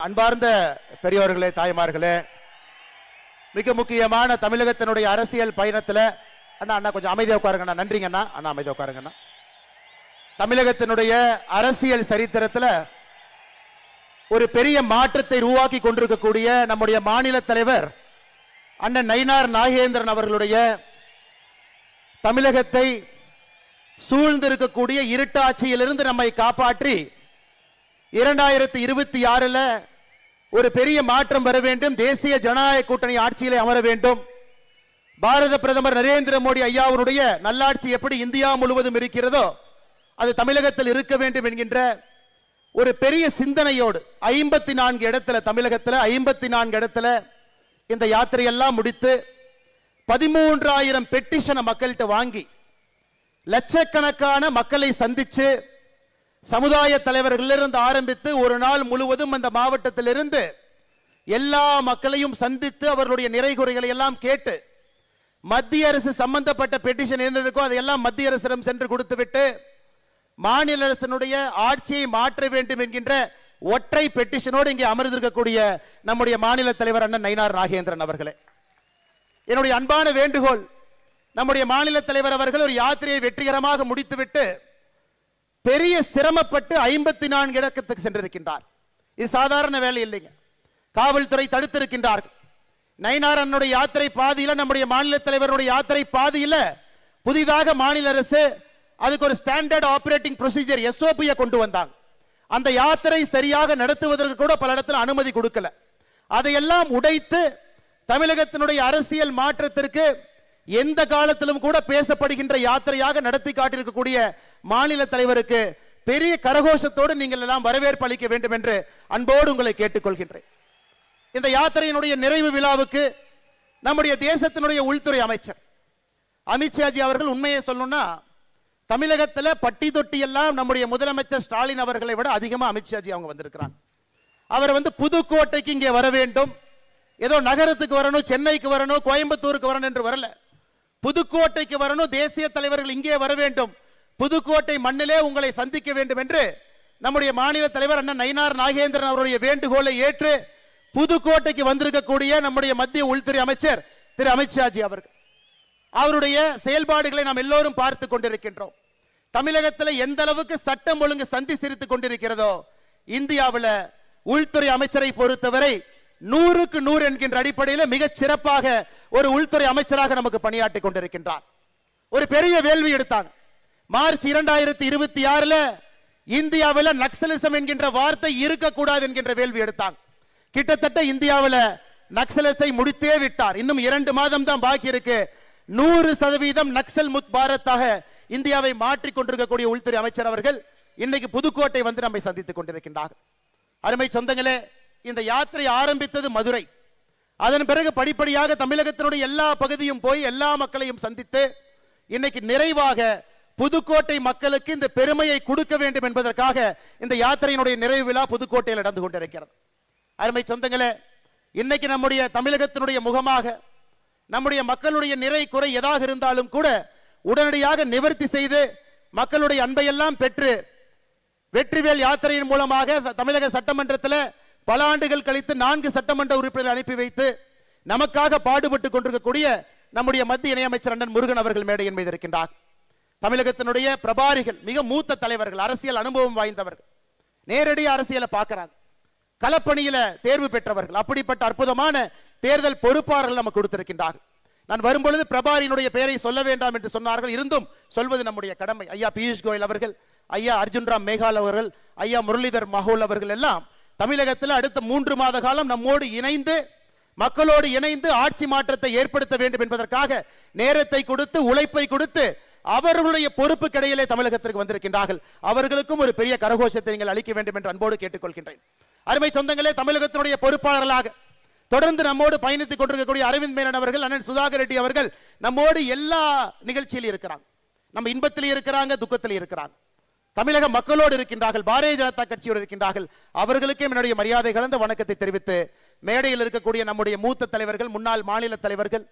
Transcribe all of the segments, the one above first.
அன்பார்ந்த பெரியோர்களே, தாய்மார்களே, மிக முக்கியமான தமிழகத்தினுடைய அரசியல் பயணத்தில் அண்ணா கொஞ்சம் அமைதியாக உட்காருங்கண்ணா. நன்றிங்கண்ணா. அண்ணா அமைதியாக உட்காருங்கண்ணா. தமிழகத்தினுடைய அரசியல் சரித்திரத்தில் ஒரு பெரிய மாற்றத்தை உருவாக்கி கொண்டிருக்கக்கூடிய நம்முடைய மாநில தலைவர் அண்ணன் நயினார் நாகேந்திரன் அவர்களுடைய தமிழகத்தை சூழ்ந்திருக்கக்கூடிய இருட்டாட்சியிலிருந்து நம்மை காப்பாற்றி 2026 ஒரு பெரிய மாற்றம் வர வேண்டும். தேசிய ஜனநாயக கூட்டணி ஆட்சியிலே அமர வேண்டும். பாரத பிரதமர் நரேந்திர மோடி ஐயாவுடைய நல்லாட்சி எப்படி இந்தியா முழுவதும் இருக்கிறதோ அது தமிழகத்தில் இருக்க வேண்டும் என்கின்ற ஒரு பெரிய சிந்தனையோடு 54 இடத்துல, தமிழகத்தில் 54 இடத்துல இந்த யாத்திரையெல்லாம் முடித்து 13,000 பெட்டிஷனை மக்கள்கிட்ட வாங்கி லட்சக்கணக்கான மக்களை சந்திச்சு சமுதாய தலைவர்களிலிருந்து ஆரம்பித்து ஒரு நாள் முழுவதும் அந்த மாவட்டத்திலிருந்து எல்லா மக்களையும் சந்தித்து அவர்களுடைய நிறைகுறைகளை எல்லாம் கேட்டு மத்திய அரசு சம்பந்தப்பட்ட பெட்டிஷன் என்ன இருக்கோ அதையெல்லாம் மத்திய அரசிடம் சென்று கொடுத்துவிட்டு மாநில அரசினுடைய ஆட்சியை மாற்ற வேண்டும் என்கின்ற ஒற்றை பெட்டிஷனோடு இங்கே அமர்ந்திருக்கக்கூடிய நம்முடைய மாநில தலைவர் அண்ணன் நயினார் நாகேந்திரன் அவர்களே, என்னுடைய அன்பான வேண்டுகோள், நம்முடைய மாநில தலைவர் அவர்கள் ஒரு யாத்திரையை வெற்றிகரமாக முடித்துவிட்டு பெரிய சிரமப்பட்டு 54 இடத்துக்கு சென்றிருக்கின்றார். இது சாதாரண வேலை இல்லைங்க. காவல்துறை தடுத்திருக்கின்றார்கள். நயினார் அண்ணனுடைய யாத்திரை பாதியில, நம்முடைய மாநில தலைவருடைய யாத்திரை பாதியில புதிதாக மாநில அரசு அதுக்கு ஒரு ஸ்டாண்டர்ட் ஆபரேட்டிங் ப்ரொசீஜர் SOP கொண்டு வந்தாங்க. அந்த யாத்திரை சரியாக நடத்துவதற்கு கூட பல இடத்துல அனுமதி கொடுக்கல. அதையெல்லாம் உடைத்து தமிழகத்தினுடைய அரசியல் மாற்றத்திற்கு எந்த காலத்திலும் கூட பேசப்படுகின்ற யாத்திரையாக நடத்தி காட்டியிருக்கக்கூடிய மாநில தலைவருக்கு பெரிய கரகோஷத்தோடு நீங்கள் எல்லாம் வரவேற்பு அளிக்க வேண்டும் என்று அன்போடு உங்களை கேட்டுக்கொள்கின்றேன். இந்த யாத்திரையினுடைய நிறைவு விழாவுக்கு நம்முடைய தேசத்தினுடைய உள்துறை அமைச்சர் அமித்ஷாஜி அவர்கள், உண்மையை சொல்லணும்னா தமிழகத்தில் பட்டி தொட்டி எல்லாம் நம்முடைய முதலமைச்சர் ஸ்டாலின் அவர்களை விட அதிகமாக அமித்ஷாஜி அவங்க வந்திருக்கிறாங்க. அவர் புதுக்கோட்டைக்கு இங்கே வர வேண்டும், ஏதோ நகரத்துக்கு வரணும், சென்னைக்கு வரணும், கோயம்புத்தூருக்கு வரணும் என்று வரல. புதுக்கோட்டைக்கு வரணும், தேசிய தலைவர்கள் இங்கே வர வேண்டும், புதுக்கோட்டை மண்ணிலே உங்களை சந்திக்க வேண்டும் என்று நம்முடைய மாநில தலைவர் அண்ணன் நயினார் நாகேந்திரன் அவருடைய வேண்டுகோளை ஏற்று புதுக்கோட்டைக்கு வந்திருக்கக்கூடிய நம்முடைய மத்திய உள்துறை அமைச்சர் திரு அமித்ஷாஜி அவர்கள், அவருடைய செயல்பாடுகளை நாம் எல்லோரும் பார்த்து கொண்டிருக்கின்றோம். தமிழகத்தில் எந்த அளவுக்கு சட்டம் ஒழுங்கு சந்தி சிரித்துக் கொண்டிருக்கிறதோ இந்தியாவில் உள்துறை அமைச்சரை பொறுத்தவரை 100க்கு 100 என்கின்ற அடிப்படையில் மிகச் சிறப்பாக ஒரு உள்துறை அமைச்சராக நமக்கு பணியாற்றி கொண்டிருக்கின்றார். ஒரு பெரிய வேள்வி எடுத்தாங்க. மார்ச் 2026 இந்தியாவில் நக்சலிசம் என்கின்ற வார்த்தை இருக்கக்கூடாது என்கின்ற வேள்வி எடுத்தாங்க. கிட்டத்தட்ட இந்தியாவில் நக்சலத்தை முடித்தே விட்டார். இன்னும் 2 மாதம் தான் பாக்கி இருக்கு. 100% நக்சல் முத் பாரத்தாக இந்தியாவை மாற்றிக் கொண்டிருக்கக்கூடிய உள்துறை அமைச்சர் அவர்கள் இன்னைக்கு புதுக்கோட்டை வந்து நம்மை சந்தித்துக் கொண்டிருக்கின்றார். அருமை சொந்தங்களே, இந்த யாத்திரை ஆரம்பித்தது மதுரை. அதன் பிறகு படிப்படியாக தமிழகத்தினுடைய எல்லா பகுதியும் போய் எல்லா மக்களையும் சந்தித்து இன்னைக்கு நிறைவாக புதுக்கோட்டை மக்களுக்கு இந்த பெருமையை கொடுக்க வேண்டும் என்பதற்காக இந்த யாத்திரையினுடைய நிறைவு விழா புதுக்கோட்டையில் நடந்து கொண்டிருக்கிறது. அருமை சொந்தங்களே, இன்னைக்கு நம்முடைய தமிழகத்தினுடைய முகமாக நம்முடைய மக்களுடைய நிறை குறை எதாக இருந்தாலும் கூட உடனடியாக நிவர்த்தி செய்து மக்களுடைய அன்பையெல்லாம் பெற்று வெற்றிவேல் யாத்திரையின் மூலமாக தமிழக சட்டமன்றத்தில் பல ஆண்டுகள் கழித்து 4 சட்டமன்ற உறுப்பினர்கள் அனுப்பி வைத்து நமக்காக பாடுபட்டு கொண்டிருக்கக்கூடிய நம்முடைய மத்திய இணையமைச்சர் அண்ணன் முருகன் அவர்கள் மேடையின் மீது இருக்கின்றார். தமிழகத்தினுடைய பிரபாரிகள், மிக மூத்த தலைவர்கள், அரசியல் அனுபவம் வாய்ந்தவர்கள், நேரடி அரசியலை பார்க்கிறாங்க, களப்பணியில தேர்வு பெற்றவர்கள், அப்படிப்பட்ட அற்புதமான தேர்தல் பொறுப்பாளர்கள் நமக்கு கொடுத்திருக்கின்றார்கள். நான் வரும்பொழுது பிரபாரியினுடைய பெயரை சொல்ல வேண்டாம் என்று சொன்னார்கள். இருந்தும் சொல்வது நம்முடைய கடமை. ஐயா பியூஷ் கோயல் அவர்கள், ஐயா அர்ஜுன் ராம் மேகால் அவர்கள், ஐயா முரளிதர் மஹோல் அவர்கள் எல்லாம் தமிழகத்தில் அடுத்த 3 மாத காலம் நம்மோடு இணைந்து மக்களோடு இணைந்து ஆட்சி மாற்றத்தை ஏற்படுத்த வேண்டும் என்பதற்காக நேரத்தை கொடுத்து உழைப்பை கொடுத்து அவர்களுடைய பொறுப்பு கிடையிலே தமிழகத்திற்கு வந்திருக்கின்றார்கள். அவர்களுக்கும் ஒரு பெரிய கரகோஷத்தை நீங்கள் அளிக்க வேண்டும் என்று அன்போடு கேட்டுக்கொள்கின்றேன். அருமை சொந்தங்களே, தமிழகத்தினுடைய பொறுப்பாளர்களாக தொடர்ந்து நம்மோடு பயணித்துக் கொண்டிருக்கக்கூடிய அரவிந்த் மேனன் அவர்கள், அண்ணன் சுதாகர் ரெட்டி அவர்கள் நம்மோடு எல்லா நிகழ்ச்சியிலும் இருக்கிறாங்க. நம்ம இன்பத்திலே இருக்கிறாங்க, துக்கத்திலே இருக்கிறாங்க. தமிழக மக்களோடு இருக்கின்றார்கள், பாரதிய ஜனதா கட்சியோடு இருக்கின்றார்கள். அவர்களுக்கே என்னுடைய மரியாதை கலந்த வணக்கத்தை தெரிவித்து மேடையில் இருக்கக்கூடிய நம்முடைய மூத்த தலைவர்கள், முன்னாள் மாநில தலைவர்கள்,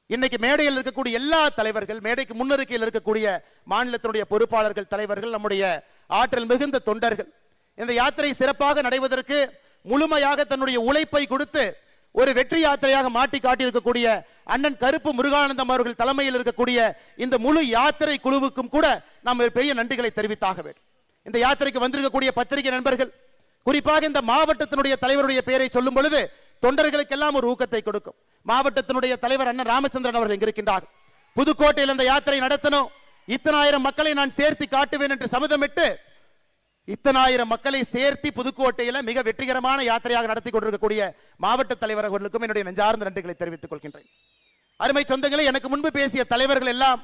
இன்னைக்கு மேடையில் இருக்கக்கூடிய எல்லா தலைவர்கள், மேடைக்கு முன்னிருக்கையில் இருக்கக்கூடிய மாநிலத்தினுடைய பொறுப்பாளர்கள், தலைவர்கள், நம்முடைய ஆற்றல் மிகுந்த தொண்டர்கள், இந்த யாத்திரை சிறப்பாக நடைவதற்கு முழுமையாக தன்னுடைய உழைப்பை கொடுத்து ஒரு வெற்றி யாத்திரையாக மாட்டி காட்டியிருக்கக்கூடிய அண்ணன் கருப்பு முருகானந்தம் அவர்கள் தலைமையில் இருக்கக்கூடிய இந்த முழு யாத்திரை குழுவுக்கும் கூட நாம் பெரிய நன்றிகளை தெரிவித்தாக வேண்டும். இந்த யாத்திரைக்கு வந்திருக்கக்கூடிய பத்திரிகை நண்பர்கள், குறிப்பாக இந்த மாவட்டத்தினுடைய தலைவருடைய பெயரை சொல்லும் பொழுது தொண்டர்களுக்கெல்லாம் ஒரு ஊக்கத்தை கொடுக்கும். மாவட்டத்தினுடைய தலைவர் அண்ணன் ராமச்சந்திரன் அவர்கள் இருக்கின்றார். புதுக்கோட்டையில் இந்த யாத்திரை நடத்தணும், இத்தனாயிரம் மக்களை நான் சேர்த்து காட்டுவேன் என்று சபதமிட்டு இத்தனாயிரம் மக்களை சேர்த்து புதுக்கோட்டையில் மிக வெற்றிகரமான யாத்திரையாக நடத்தி கொண்டிருக்கக்கூடிய மாவட்ட தலைவர் அவர்களுக்கும் என்னுடைய நெஞ்சார்ந்த நன்றிகளை தெரிவித்துக் கொள்கின்றேன். அருமை சொந்தங்களே, எனக்கு முன்பு பேசிய தலைவர்கள் எல்லாம்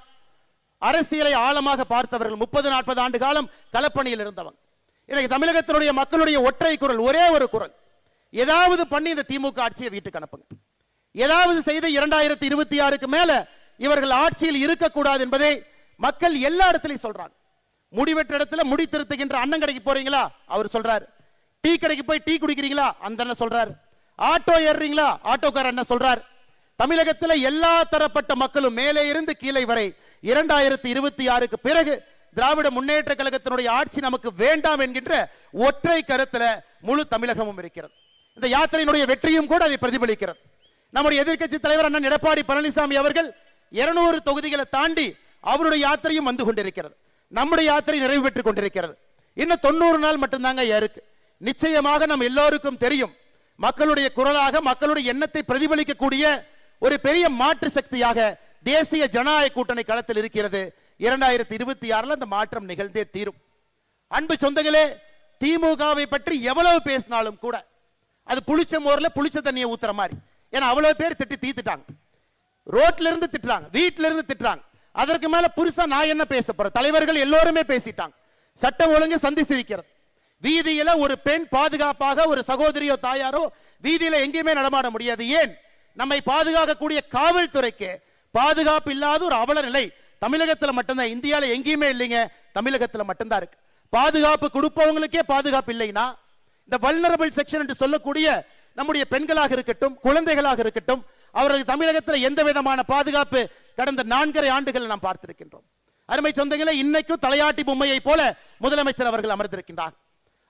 அரசியலை ஆழமாக பார்த்தவர்கள், 30-40 ஆண்டு காலம் களப்பணியில் இருந்தவங்க. இன்னைக்கு தமிழகத்தினுடைய மக்களுடைய ஒற்றை குரல், ஒரே ஒரு குரல், ஏதாவது பண்ணி இந்த திமுக ஆட்சியை வீட்டுக்கு அனுப்புங்க, ஏதாவது செய்து 2026க்கு மேல இவர்கள் ஆட்சியில் இருக்கக்கூடாது என்பதை மக்கள் எல்லா இடத்திலையும் சொல்றாங்க. முடிவெற்ற இடத்துல முடி திருத்துகின்ற அண்ணன் கடைக்கு போறீங்களா, அவர் சொல்றாரு. டீ கடைக்கு போய் டீ குடிக்கிறீங்களா, அந்த அண்ணன் சொல்றாரு. ஆட்டோ ஏறுறீங்களா, ஆட்டோக்கார அண்ணன் சொல்றாரு. தமிழகத்தில் எல்லா தரப்பட்ட மக்களும் மேலே இருந்து கீழே வரை 2026க்கு பிறகு திராவிட முன்னேற்ற கழகத்தினுடைய ஆட்சி நமக்கு வேண்டாம் என்கின்ற ஒற்றை கருத்துல முழு தமிழகமும் இருக்கிறது. இந்த யாத்திரையினுடைய வெற்றியும் கூட அதை பிரதிபலிக்கிறது. நம்முடைய எதிர்க்கட்சி தலைவர் அண்ணன் எடப்பாடி பழனிசாமி அவர்கள் 200 தொகுதிகளை தாண்டி அவருடைய யாத்திரையும் வந்து கொண்டிருக்கிறது. நம்முடைய யாத்திரை நிறைவு பெற்றுக் கொண்டிருக்கிறது. இன்னும் 90 நாள் மட்டும்தாங்க இருக்கு. நிச்சயமாக நம்ம எல்லோருக்கும் தெரியும், மக்களுடைய குரலாக மக்களுடைய எண்ணத்தை பிரதிபலிக்கக்கூடிய ஒரு பெரிய மாற்று சக்தியாக தேசிய ஜனநாயக கூட்டணி களத்தில் இருக்கிறது. 2026 அந்த மாற்றம் நிகழ்ந்தே தீரும். அன்பு சொந்தங்களே, திமுகவை பற்றி எவ்வளவு பேசினாலும் கூட அது புளிச்ச மோர்ல புளிச்ச தண்ணியை ஊத்துற மாதிரி. ஏன்னா அவ்வளவு பேர் திட்டி தீத்துட்டாங்க, ரோட்ல இருந்து திட்டுறாங்க, வீட்டில இருந்து திட்டுறாங்க. அதற்கு மேல புதுசா நான் என்ன பேச போறேன்? தலைவர்கள் எல்லோருமே பேசிட்டாங்க. சட்டம் ஒழுங்கு சந்திச்சிருக்கிறது. வீதியில ஒரு பெண் பாதுகாப்பாக, ஒரு சகோதரியோ தாயாரோ வீதியில எங்கேயுமே நடமாட முடியாது. ஏன்? நம்மை பாதுகாக்கக்கூடிய காவல்துறைக்கு பாதுகாப்பு இல்லாத ஒரு அவல நிலை தமிழகத்தில் மட்டும்தான், இந்தியாவில் எங்கேயுமே இல்லைங்க, தமிழகத்தில் மட்டும்தான் இருக்கு. பாதுகாப்பு கொடுப்பவங்களுக்கே பாதுகாப்பு இல்லைன்னா இந்த வல்னரபிள் செக்ஷன் என்று சொல்லக்கூடிய நம்முடைய பெண்களாக இருக்கட்டும், குழந்தைகளாக இருக்கட்டும், அவர்களுக்கு தமிழகத்தில் எந்த விதமான பாதுகாப்பு கடந்த 4.5 ஆண்டுகள் நாம் பார்த்திருக்கின்றோம். அருமை சொந்தங்களே, இன்னைக்கும் தலையாட்டி பொம்மையை போல முதலமைச்சர் அவர்கள் அமர்ந்திருக்கின்றார்.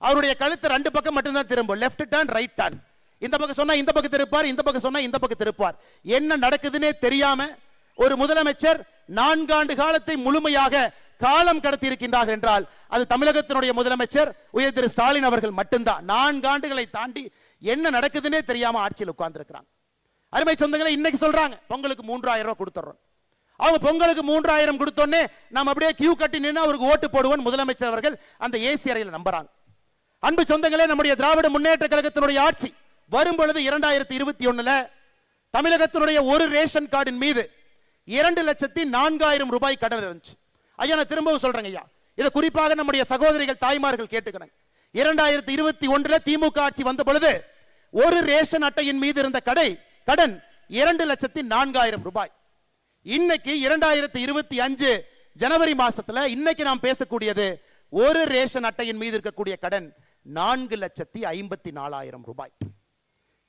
அவருடைய கழுத்து 2 பக்கம் மட்டும்தான் திரும்பும், லெஃப்ட் டர்ன் ரைட் டர்ன். இந்த பக்கம் சொன்னா இந்த பக்கம் திருப்பார், இந்த பக்கம் சொன்னா இந்த பக்கம் திருப்பார். என்ன நடக்குதுன்னே தெரியாம ஒரு முதலமைச்சர் 4 ஆண்டு காலத்தை முழுமையாக காலம் கடத்தி இருக்கின்றார் என்றால் அது தமிழகத்தினுடைய முதலமைச்சர் உயர் திரு ஸ்டாலின் அவர்கள் மட்டும்தான். 4 ஆண்டுகளை தாண்டி என்ன நடக்குதுன்னே தெரியாம ஆட்சியில் உட்கார்ந்து இருக்கிறாங்க. அருமை சொந்தங்களை, இன்னைக்கு சொல்றாங்க பொங்கலுக்கு 3000 ரூபாய் கொடுத்துறோம். அவங்க பொங்கலுக்கு 3000 கொடுத்தோன்னே நாம் அப்படியே கியூ கட்டி நின்று அவருக்கு ஓட்டு போடுவோம் முதலமைச்சர் அவர்கள் அந்த ஏசி அறையில் நம்புறாங்க. அன்பு சொந்தங்களே, நம்முடைய திராவிட முன்னேற்ற கழகத்தினுடைய ஆட்சி வரும் பொழுது 2021 தமிழகத்தினுடைய ஒரு ரேஷன் கார்டின் மீது 2,04,000 ரூபாய் கடன் இருந்துச்சு. ஐயா, நான் திரும்பவும் சொல்றேங்க ஐயா, இதை குறிப்பாக நம்முடைய சகோதரிகள் தாய்மார்கள் கேட்டுக்கணும். 2021 திமுக ஆட்சி வந்த பொழுது ஒரு ரேஷன் அட்டையின் மீது இருந்த கடன் 2,04,000 ரூபாய். இன்னைக்கு 2025 ஜனவரி மாசத்துல இன்னைக்கு நாம் பேசக்கூடியது ஒரு ரேஷன் அட்டையின் மீது இருக்கக்கூடிய கடன் 4,54,000 ரூபாய்.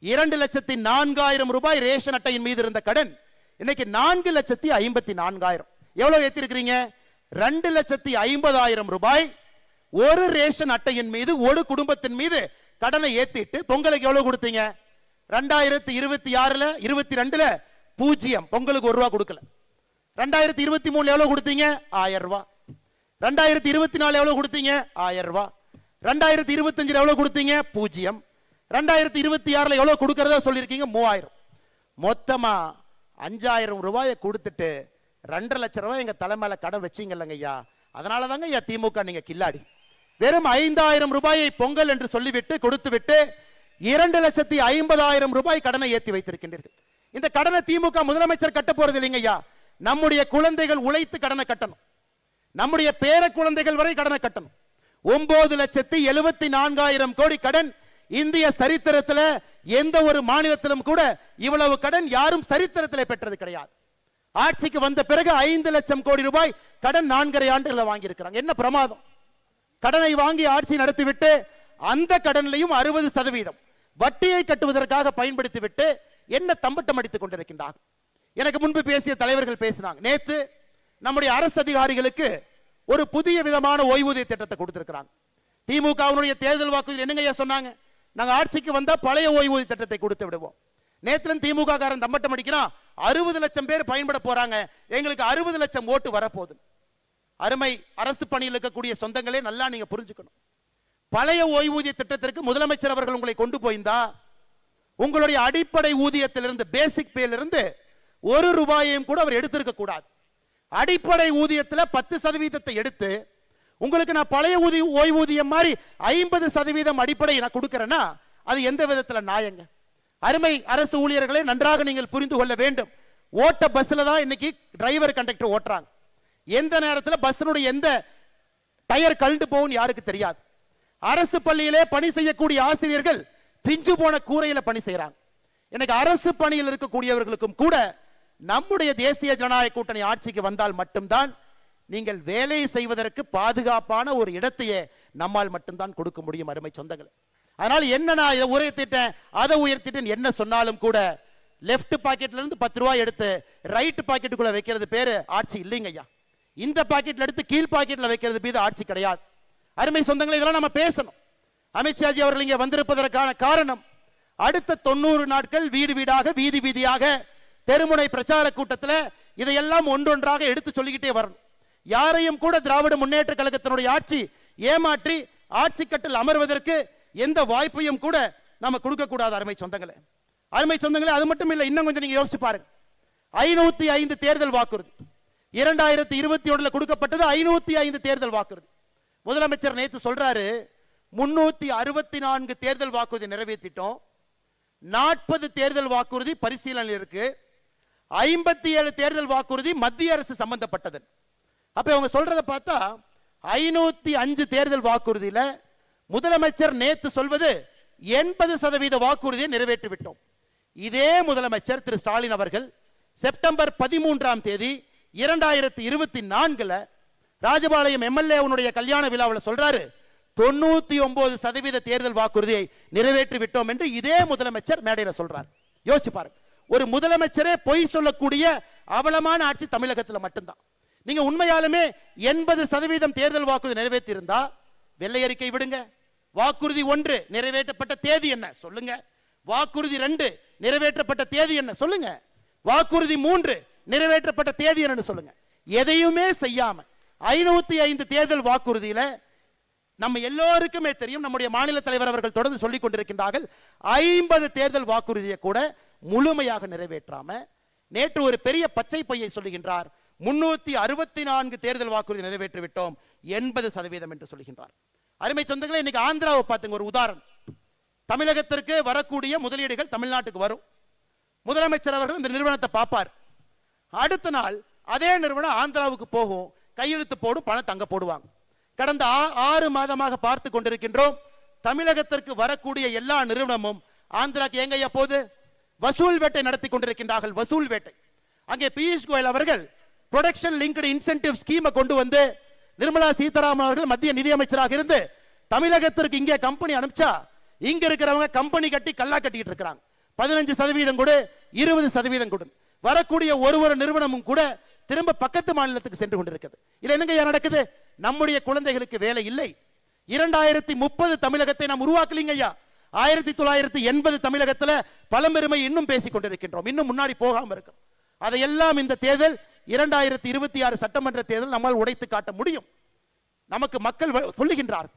2,04,000 ரூபாய் ரேஷன் அட்டையின் மீது இருந்த கடன் இன்னைக்கு 4,54,000. எவ்வளவு ஏத்திருக்கிறீங்க? 2,50,000 ரூபாய் ஒரு ரேஷன் அட்டையின் மீது ஒரு குடும்பத்தின் மீது கடனை ஏத்திட்டு பொங்கலுக்கு எவ்வளவு கொடுத்தீங்க? 2026 22 0 பொங்கலுக்கு 1 ரூபா கொடுக்கல. 2023 எவ்வளவு கொடுத்தீங்க? 1000 ரூபாய். 2024 எவ்வளவு கொடுத்தீங்க? 1000 ரூபாய். 2025 எவ்வளவு கொடுத்தீங்க? 0. 2026 எவ்வளவு கொடுக்கறதா சொல்லியிருக்கீங்க? 3000. மொத்தமா 5000 ரூபாயை கொடுத்துட்டு 2.5 லட்சம் ரூபாய் எங்க தலைமையில கடன் வச்சீங்கல்லங்க ஐயா. அதனால தாங்க ஐயா திமுக நீங்க கில்லாடி. வெறும் 5000 ரூபாயை பொங்கல் என்று சொல்லிவிட்டு கொடுத்து விட்டு 2,50,000 ரூபாய் கடனை ஏற்றி வைத்திருக்கின்றீர்கள். இந்த கடனை திமுக முதலமைச்சர் கட்ட போறது இல்லைங்க ஐயா. நம்முடைய குழந்தைகள் உழைத்து கடனை கட்டணும். நம்முடைய பேர குழந்தைகள் வரை கடனை கட்டணும். 9,74,000 கோடி கடன். இந்திய சரித்திரத்தில் எந்த ஒரு மாநிலத்திலும் கூட இவ்வளவு கடன் யாரும் சரித்திரத்தில் பெற்றது கிடையாது. ஆட்சிக்கு வந்த பிறகு 5 லட்சம் கோடி ரூபாய் கடன் 4.5 ஆண்டுகள் வாங்கி இருக்கிறாங்க. என்ன பிரமாதம்! கடனை வாங்கி ஆட்சி நடத்திவிட்டு அந்த கடனிலையும் 60% வட்டியை கட்டுவதற்காக பயன்படுத்திவிட்டு என்ன தம்பட்டம் அடித்துக் கொண்டிருக்கின்றார். எனக்கு முன்பு பேசிய தலைவர்கள் பேசினாங்க. நேத்து நம்முடைய அரசு அதிகாரிகளுக்கு ஒரு புதிய விதமான ஓய்வூதிய திட்டத்தை கொடுத்திருக்கிறாங்க. திமுகவினுடைய தேர்தல் வாக்குறுதி என்னங்க சொன்னாங்க? நாங்க ஆட்சிக்கு வந்தா பழைய ஓய்வூதிய திட்டத்தை கொடுத்து விடுவோம். நேத்துல திமுக காரன் தம்பட்டம் அடிக்கிறான், 60 லட்சம் பேர் பயன்பட போறாங்க, எங்களுக்கு 60 லட்சம் ஓட்டு வரப்போகுது. அருமை அரசு பணியில் இருக்கக்கூடிய சொந்தங்களே, நல்லா நீங்க புரிஞ்சுக்கணும். பழைய ஓய்வூதிய திட்டத்திற்கு முதலமைச்சர் அவர்கள் உங்களை கொண்டு போயிருந்தா உங்களுடைய அடிப்படை ஊதியத்திலிருந்து, பேசிக் பேலிருந்து ₹1 கூட அவர் எடுத்திருக்க கூடாது. அடிப்படை ஊதியத்தில் 10% எடுத்து உங்களுக்கு நான் பழைய ஓய்வூதியம் மாதிரி 50% அடிப்படை நான் கொடுக்கிறேன்னா அது எந்த விதத்தில் நியாயங்க? அருமை அரசு ஊழியர்களை நன்றாக நீங்கள் புரிந்து கொள்ள வேண்டும். ஓட்ட பஸ்ல தான் இன்னைக்கு டிரைவர் கண்டக்டர் ஓட்டுறாங்க. எந்த நேரத்தில் பஸ்னுடைய எந்த டயர் கழண்டு போகும் யாருக்கு தெரியாது. அரசு பள்ளியிலே பணி செய்யக்கூடிய ஆசிரியர்கள் பிஞ்சு போன கூரையில பணி செய்யறாங்க. எனக்கு அரசு பணியில் இருக்கக்கூடியவர்களுக்கும் கூட நம்முடைய தேசிய ஜனநாயக கூட்டணி ஆட்சிக்கு வந்தால் மட்டும்தான் நீங்கள் வேலை செய்வதற்கு பாதுகாப்பான ஒரு இடத்தையே நம்மால் மட்டும்தான் கொடுக்க முடியும். அருமை சொந்தங்கள், அதனால என்ன நான் இதை உயர்த்திட்டேன் அதை உயர்த்திட்டேன் என்ன சொன்னாலும் கூட லெப்ட் பாக்கெட்ல இருந்து ₹10 எடுத்து ரைட் பாக்கெட்டுக்குள்ள வைக்கிறது பேரு ஆட்சி இல்லைங்க ஐயா. இந்த பாக்கெட்ல எடுத்து கீழ் பாக்கெட்ல வைக்கிறது மீது ஆட்சி கிடையாது. அருமை சொந்தங்களை, இதெல்லாம் நம்ம பேசணும். அமித்ஷாஜி அவர்கள் இங்கே வந்திருப்பதற்கான காரணம், அடுத்த 90 நாட்கள் வீடு வீடாக வீதி வீதியாக தெருமுனை பிரச்சார கூட்டத்தில் இதையெல்லாம் ஒன்றொன்றாக எடுத்து சொல்லிக்கிட்டே வரணும். யாரையும் கூட திராவிட முன்னேற்ற கழகத்தினுடைய ஆட்சி ஏமாற்றி ஆட்சி கட்டில் அமர்வதற்கு எந்த வாய்ப்பையும் கூட நம்ம கொடுக்க கூடாது. அருமை சொந்தங்களே, அது மட்டும் இல்லை, இன்னும் கொஞ்சம் நீங்க யோசிச்சு பாருங்க. 505 தேர்தல் வாக்குறுதி 2021 கொடுக்கப்பட்டது. 505 தேர்தல் வாக்குறுதி. முதலமைச்சர் நேற்று சொல்றாரு 364 தேர்தல் வாக்குறுதி நிறைவேற்றிட்டோம், 40 தேர்தல் வாக்குறுதி பரிசீலனையில் இருக்கு, 57 தேர்தல் வாக்குறுதி மத்திய அரசு சம்பந்தப்பட்டது. அப்ப அவங்க சொல்றத பார்த்தா 505 தேர்தல் வாக்குறுதியில முதலமைச்சர் நேற்று சொல்வது 80% வாக்குறுதியை நிறைவேற்றி விட்டோம். இதே முதலமைச்சர் திரு ஸ்டாலின் அவர்கள் செப்டம்பர் 13ஆம் தேதி 2024 ராஜபாளையம் எம்எல்ஏ கல்யாண விழாவில் சொல்றாரு 99% தேர்தல் வாக்குறுதியை நிறைவேற்றி விட்டோம் என்று இதே முதலமைச்சர் மேடையில் சொல்றார். யோசிச்சு பாருங்க, ஒரு முதலமைச்சரே பொய் சொல்லக்கூடிய அவலமான ஆட்சி தமிழகத்தில் மட்டும்தான். நீங்க உண்மையாலுமே 80% தேர்தல் வாக்குறுதி நிறைவேற்றி இருந்தா வெள்ளை அறிக்கை விடுங்க. வாக்குறுதி 1 நிறைவேற்றப்பட்ட தேதி என்ன சொல்லுங்க, வாக்குறுதி 2 நிறைவேற்றப்பட்ட தேதி என்ன சொல்லுங்க, வாக்குறுதி 3 நிறைவேற்றப்பட்ட தேதி என்னன்னு சொல்லுங்க. எதையுமே செய்யாம 505 தேர்தல் வாக்குறுதியில நம்ம எல்லோருக்குமே தெரியும், நம்முடைய மாநில தலைவர் அவர்கள் தொடர்ந்து சொல்லிக் கொண்டிருக்கின்றார்கள், 50 தேர்தல் வாக்குறுதியை கூட முழுமையாக நிறைவேற்றாம நேற்று ஒரு பெரிய பச்சை பையை சொல்லுகின்றார், 364 தேர்தல் வாக்குறுதி நிறைவேற்றி விட்டோம், 80% என்று சொல்லுகின்றார். அருமை சொந்தங்களே, இன்னைக்கு ஆந்திராவை பார்த்துங்க ஒரு உதாரணம். தமிழகத்திற்கு வரக்கூடிய முதலீடுகள் தமிழ்நாட்டுக்கு வரும். முதலமைச்சர் அவர்கள் இந்த நிறுவனத்தை பார்ப்பார். அடுத்த நாள் அதே நிறுவனம் ஆந்திராவுக்கு போகும், கையெழுத்து போடும், பணம் தங்க போடுவாங்க. கடந்த 6 மாதமாக பார்த்து கொண்டிருக்கின்றோம், தமிழகத்திற்கு வரக்கூடிய எல்லா நிறுவனமும் ஆந்திராக்கு எங்கேயா போது வசூல் வேட்டை நடத்தி கொண்டிருக்கின்றார்கள். வசூல் வேட்டை. அங்கே பியூஷ் கோயல் அவர்கள் ப்ரொடக்ஷன் லிங்க்டு இன்சென்டிவ் ஸ்கீமை கொண்டு வந்து நிர்மலா சீதாராமன் அவர்கள் மத்திய நிதியமைச்சராக இருந்து தமிழகத்திற்கு இங்கே கம்பெனி அனுப்பிச்சா இங்க இருக்கிறவங்க கம்பெனி கட்டி கல்லா கட்டிட்டு இருக்காங்க. 15% கொடு, 20% கொடு. வரக்கூடிய ஒரு நிறுவனமும் கூட திரும்ப பக்கத்து மாநிலத்துக்கு சென்று கொண்டிருக்கிறது. இல்ல என்னங்க நடக்குது? நம்முடைய குழந்தைகளுக்கு வேலை இல்லை. 2030 தமிழகத்தை நாம் உருவாக்கலீங்க ஐயா. 1980 தமிழகத்தில் பழம்பெருமை இன்னும் பேசிக் கொண்டிருக்கின்றோம், இன்னும் முன்னாடி போகாம இருக்கிறோம். அதையெல்லாம் இந்த தேர்தல் 2026 சட்டமன்ற தேர்தல் நம்மால் உடைத்து காட்ட முடியும். நமக்கு மக்கள் சொல்லுகின்றார்,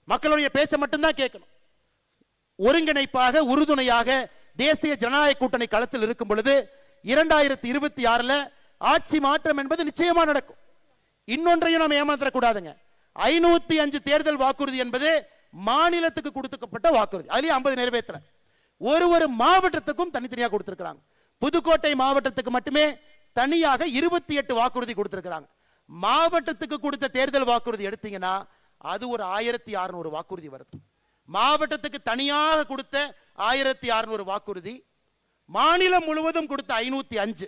மக்களுடைய பேச்சை மட்டும்தான் கேட்கணும். ஒருங்கிணைப்பாக உறுதுணையாக தேசிய ஜனநாயக கூட்டணி களத்தில் இருக்கும் பொழுது 2026 ஆட்சி மாற்றம் என்பது நிச்சயமா நடக்கும். இன்னொன்றையும் நாம் ஏமாற்றக்கூடாதுங்க. 505 தேர்தல் வாக்குறுதி என்பது மாநிலத்துக்கு கொடுக்கப்பட்ட வாக்குறுதி. அதுலயும் 50 நிறைவேற்ற ஒரு மாவட்டத்துக்கும் தனித்தனியாக கொடுத்திருக்கிறாங்க. புதுக்கோட்டை மாவட்டத்துக்கு மட்டுமே தனியாக 28 வாக்குறுதி கொடுத்திருக்கிறாங்க. மாவட்டத்துக்கு கொடுத்த தேர்தல் வாக்குறுதி எடுத்தீங்கன்னா அது ஒரு 1600 வாக்குறுதி வருது. மாவட்டத்துக்கு தனியாக கொடுத்த 1600 வாக்குறுதி, மாநிலம் முழுவதும் கொடுத்த 505,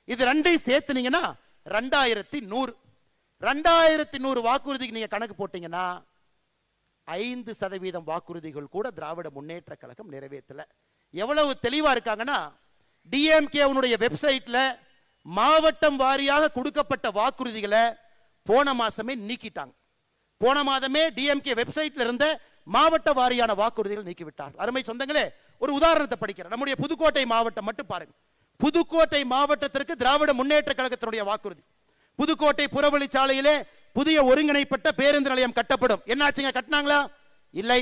இது ரெண்டையும் சேர்த்துனீங்கன்னா 2100 வாக்குறுதிக்கு நீங்க கணக்கு போட்டீங்கன்னா 5% வாக்குறுதிகள் கூட திராவிட முன்னேற்ற கழகம் நிறைவேற்றல. எவ்வளவு தெளிவா இருக்காங்கன்னா, டிஎம்கே வெப்சைட்ல மாவட்டம் வாரியாக கொடுக்கப்பட்ட வாக்குறுதிகளை போன மாசமே நீக்கிட்டாங்க. போன மாதமே டிஎம்கே வெப்சைட்ல இருந்த மாவட்ட வாரியான வாக்குறுதிகள் நீக்கிவிட்டார். அருமை சொந்தங்களே, ஒரு உதாரணத்தை படிக்கிறேன். நம்முடைய புதுக்கோட்டை மாவட்டம் மட்டும் பாருங்க. புதுக்கோட்டை மாவட்டத்திற்கு திராவிட முன்னேற்ற கழகத்தினுடைய வாக்குறுதி, புதுக்கோட்டை புறவழிச்சாலையிலே புதிய ஒருங்கிணைப்பட்ட பேருந்து நிலையம் கட்டப்படும். என்னாச்சுங்க, கட்டினாங்களா? இல்லை.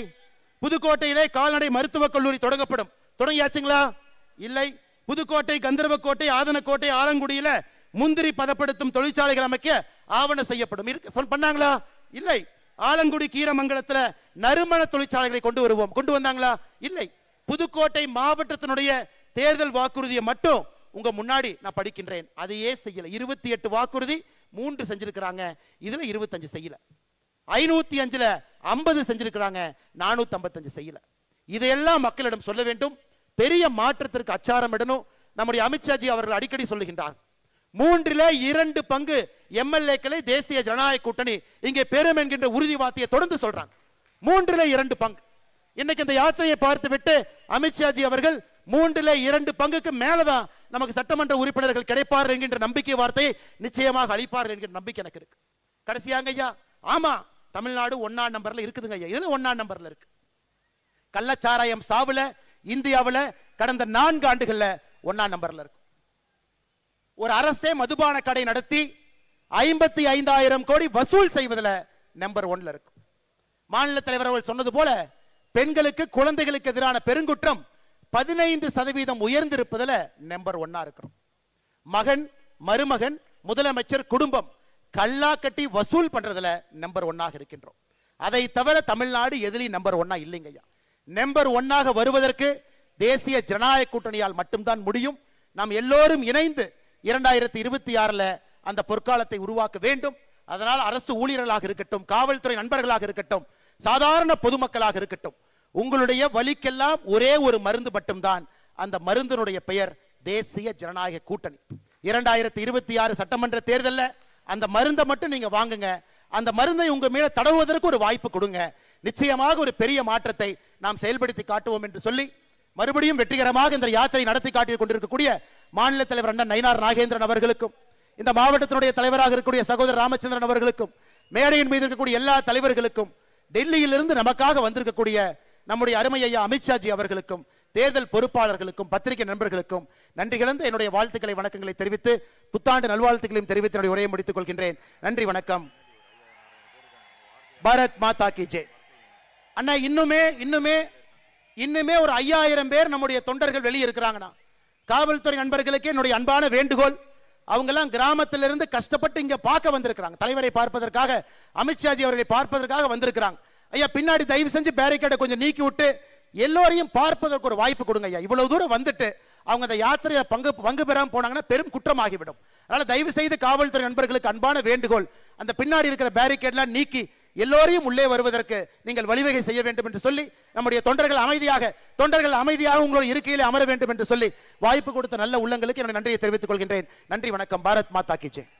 புதுக்கோட்டையிலே கால்நடை மருத்துவக் கல்லூரி தொடங்கப்படும். தொடங்கியாச்சுங்களா? இல்லை. புதுக்கோட்டை, கந்தர்வக்கோட்டை, ஆதனக்கோட்டை, ஆலங்குடியில முந்திரி பதப்படுத்தும் தொழிற்சாலைகள் அமைக்க ஆவணம் செய்யப்படும். பண்ணாங்களா? இல்லை. ஆலங்குடி கீரமங்கலத்துல நறுமண தொழிற்சாலைகளை கொண்டு வருவோம். கொண்டு வந்தாங்களா? இல்லை. புதுக்கோட்டை மாவட்டத்தினுடைய தேர்தல் வாக்குறுதியை மட்டும் உங்க முன்னாடி நான் படிக்கின்றேன். அதையே செய்யல. 28 வாக்குறுதி 3 செஞ்சிருக்கிறாங்க. இதுல 25 செய்யல. 505ல 50 செஞ்சிருக்கிறாங்க. 455 செய்யல. இதையெல்லாம் மக்களிடம் சொல்ல வேண்டும். பெரிய மாற்றத்திற்கு அச்சாரம் இடணும். நம்முடைய அமித்ஷாஜி அவர்கள் அடிக்கடி சொல்லுகின்றார், 3/2 பங்கு எம்எல்ஏக்களை தேசிய ஜனநாயக கூட்டணி இங்கே பெறும் என்கின்ற உறுதி வார்த்தையை தொடர்ந்து சொல்றாங்க. 3/2 பங்கு. இன்னைக்கு இந்த யாத்திரையை பார்த்து விட்டு அமித்ஷாஜி அவர்கள் 3/2 பங்குக்கு மேலதான் நமக்கு சட்டமன்ற உறுப்பினர்கள் கிடைப்பார்கள் என்கின்ற நம்பிக்கை வார்த்தையை நிச்சயமாக அளிப்பார்கள் என்கிற நம்பிக்கை எனக்கு இருக்கு. கடைசியாங்க ஐயா, ஆமா, தமிழ்நாடு 1ஆம் நம்பர்ல இருக்குதுங்க ஐயா. இதுல 1ஆம் நம்பர்ல இருக்கு. கள்ளச்சாராயம் சாவுல இந்தியாவுல கடந்த 4 ஆண்டுகள்ல 1ஆம் நம்பர்ல இருக்கு. ஒரு அரசே மதுபான கடை நடத்தி 55,000 கோடி வசூல் செய்வதில் நம்பர் 1ல இருக்கு. மாநில தலைவர் அவர்கள் சொன்னது போல பெண்களுக்கு, குழந்தைகளுக்கு எதிரான பெருங்குற்றம் 15% உயர்ந்திருப்பதில் நம்பர் 1ஆ இருக்கிறோம். மகன், மருமகன், முதலமைச்சர், குடும்பம் கல்லா கட்டி வசூல் பண்றதுல நம்பர் 1ஆக இருக்கின்றோம். அதை தவிர தமிழ்நாடு எதிலையும் நம்பர் 1ஆ இல்லைங்க ஐயா. நம்பர் 1ஆக வருவதற்கு தேசிய ஜனநாயக கூட்டணியால் மட்டும்தான் முடியும். நாம் எல்லோரும் இணைந்து 2026ல அந்த பொற்காலத்தை உருவாக்க வேண்டும். அதனால் அரசு ஊழியர்களாக இருக்கட்டும், காவல்துறை நண்பர்களாக இருக்கட்டும், சாதாரண பொதுமக்களாக இருக்கட்டும், உங்களுடைய வலிக்கெல்லாம் ஒரே ஒரு மருந்து மட்டும்தான். அந்த மருந்தினுடைய பெயர் தேசிய ஜனநாயக கூட்டணி. 2026 சட்டமன்ற தேர்தலில் அந்த மருந்தை மட்டும் நீங்க வாங்குங்க. அந்த மருந்தை உங்க மேல தடவுவதற்கு ஒரு வாய்ப்பு கொடுங்க. நிச்சயமாக ஒரு பெரிய மாற்றத்தை நாம் செயல்படுத்தி காட்டுவோம் என்று சொல்லி, மறுபடியும் வெற்றிகரமாக இந்த யாத்திரை நடத்தி காட்டிக் கொண்டிருக்கக்கூடிய மாநில தலைவர் அண்ணன் நயினார் நாகேந்திரன் அவர்களுக்கும், இந்த மாவட்டத்தினுடைய தலைவராக இருக்கக்கூடிய சகோதரர் ராமச்சந்திரன் அவர்களுக்கும், மேடையின் மீது இருக்கக்கூடிய எல்லா தலைவர்களுக்கும், டெல்லியிலிருந்து நமக்காக வந்திருக்கக்கூடிய நம்முடைய அருமை ஐயா அமித்ஷாஜி அவர்களுக்கும், தேர்தல் பொறுப்பாளர்களுக்கும், பத்திரிகை நண்பர்களுக்கும் நன்றி கலந்த என்னுடைய வாழ்த்துக்களை, வணக்கங்களை தெரிவித்து, புத்தாண்டு நல்வாழ்த்துக்களையும் தெரிவித்து என்னுடைய உரையை முடித்துக் கொள்கின்றேன். நன்றி, வணக்கம். பாரத் மாதா கி ஜெய். அண்ணா, இன்னுமே ஒரு 5000 பேர் நம்முடைய தொண்டர்கள் வெளியே இருக்கிறாங்கண்ணா. காவல்துறை நண்பர்களுக்கு என்னுடைய அன்பான வேண்டுகோள், அவங்க எல்லாம் கிராமத்திலிருந்து கஷ்டப்பட்டு இங்க பார்க்க வந்திருக்கிறாங்க. தலைவரை பார்ப்பதற்காக, அமித்ஷாஜி அவர்களை பார்ப்பதற்காக வந்திருக்கிறாங்க. ஐயா, பின்னாடி தயவு செஞ்சு பேரிகேடை கொஞ்சம் நீக்கி விட்டு எல்லோரையும் பார்ப்பதற்கு ஒரு வாய்ப்பு கொடுங்க ஐயா. இவ்வளவு தூரம் வந்துட்டு அவங்க அந்த யாத்திரையை பங்கு பெறாம போனாங்கன்னா பெரும் குற்றமாகிவிடும். அதனால தயவு செய்து காவல்துறை நண்பர்களுக்கு அன்பான வேண்டுகோள், அந்த பின்னாடி இருக்கிற பேரிகேட்லாம் நீக்கி எல்லோரையும் உள்ளே வருவதற்கு நீங்கள் வழிவகை செய்ய வேண்டும் என்று சொல்லி, நம்முடைய தொண்டர்கள் அமைதியாக உங்களோட இருக்கையிலே அமர வேண்டும் என்று சொல்லி வாய்ப்பு கொடுத்த நல்ல உள்ளங்களுக்கு என்னுடைய நன்றியை தெரிவித்துக் கொள்கின்றேன். நன்றி, வணக்கம். பாரத் மாதா கி ஜெய்.